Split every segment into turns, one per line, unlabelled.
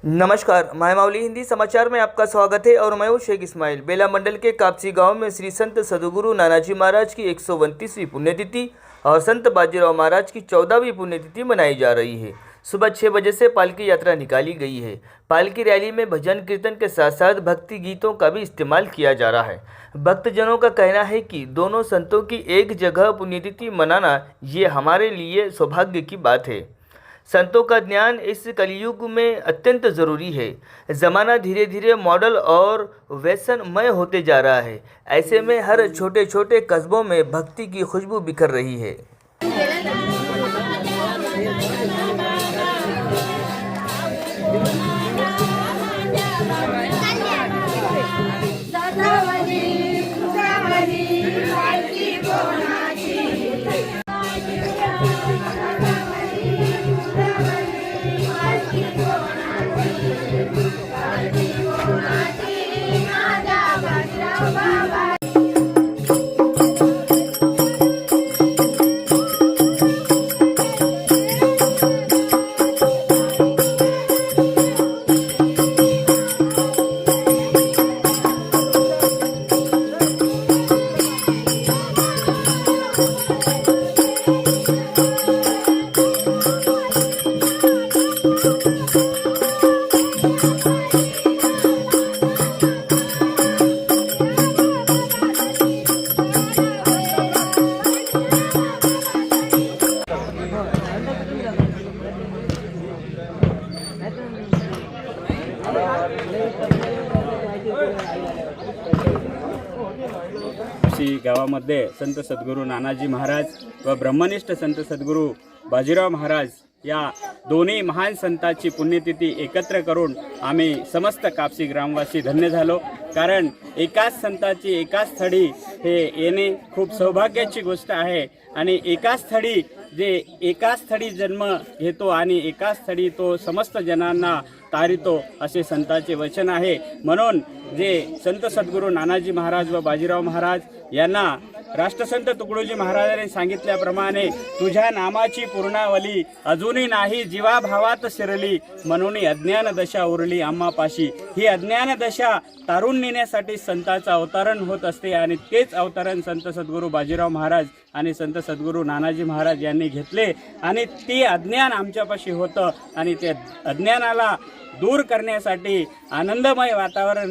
नमस्कार, मायमावली हिंदी समाचार में आपका स्वागत है और मैं हूं शेख इस्माइल। बेला मंडल के कापसी गांव में श्री संत सद्गुरु नानाजी महाराज की 129वीं पुण्यतिथि और संत बाजीराव महाराज की 14वीं पुण्यतिथि मनाई जा रही है। सुबह 6 बजे से पालकी यात्रा निकाली गई है। पालकी रैली में भजन कीर्तन के साथ साथ भक्ति गीतों का भी इस्तेमाल किया जा रहा है। भक्तजनों का कहना है कि दोनों संतों की एक जगह पुण्यतिथि मनाना ये हमारे लिए सौभाग्य की बात है। संतों का ज्ञान इस कलयुग में अत्यंत ज़रूरी है। ज़माना धीरे धीरे मॉडल और व्यसनमय होते जा रहा है। ऐसे में हर छोटे छोटे कस्बों में भक्ति की खुशबू बिखर रही है।
गावामध्ये संत सद्गुरू नानाजी महाराज व ब्रह्मनिष्ठ संत सद्गुरू बाजीराव महाराज या दोन्ही महान संतांची पुण्यतिथी एकत्र करून आम्ही समस्त कापसी ग्रामवासी धन्य झालो। कारण एकाच संतांची एकाच स्थळी हे येणे खूप सौभाग्याची गोष्ट आहे आणि एकाच स्थळी जन्म घेतो आणि एकाच स्थळी तो समस्त जनांना तारितो असे संतांचे वचन आहे। म्हणून जे संत सद्गुरू नानाजी महाराज व बाजीराव महाराज यांना राष्ट्रसंत तुकडोजी महाराजांनी सांगितल्याप्रमाणे तुझ्या नामाची पूर्णावली अजूनही नाही जीवाभावात शिरली म्हणून अज्ञान दशा उरली आम्हापाशी। ही अज्ञान दशा तारून नेण्यासाठी संतांचा अवतरण होत असते आणि तेच अवतरण संत सद्गुरू बाजीराव महाराज आणि संत सद्गुरू नानाजी महाराज यांनी घेतले आणि ते अज्ञान आमच्यापाशी होतं आणि ते अज्ञानाला दूर करण्यासाठी आनंदमय वातावरण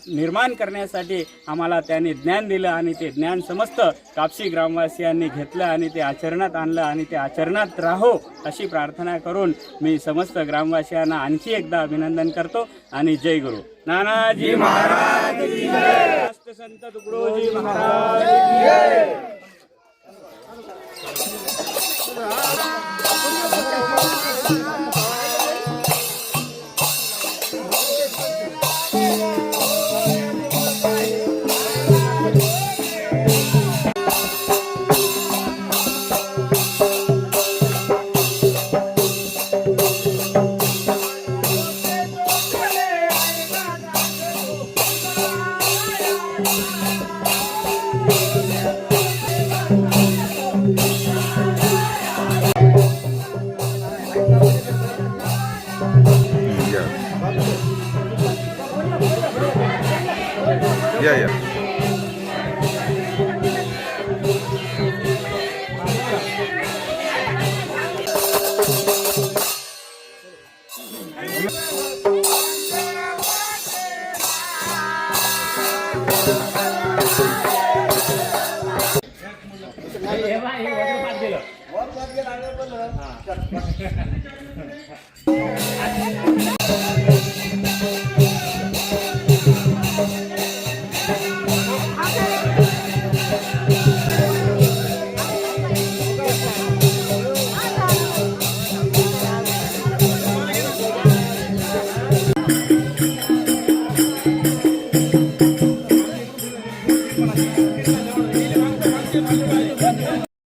निर्माण करण्यासाठी आम्हाला त्यांनी ज्ञान दिलं आणि ते ज्ञान समस्त कापसी ग्रामवासियांनी घेतलं आणि ते आचरणात आणलं आणि ते आचरणात राहो अशी प्रार्थना करून मी समस्त ग्रामवासियांना आणखी एकदा अभिनंदन करतो आणि जय गुरु नानाजी महाराज की जय। राष्ट्रसंत तुकडोजी महाराज की जय।
Yeah.
हाँ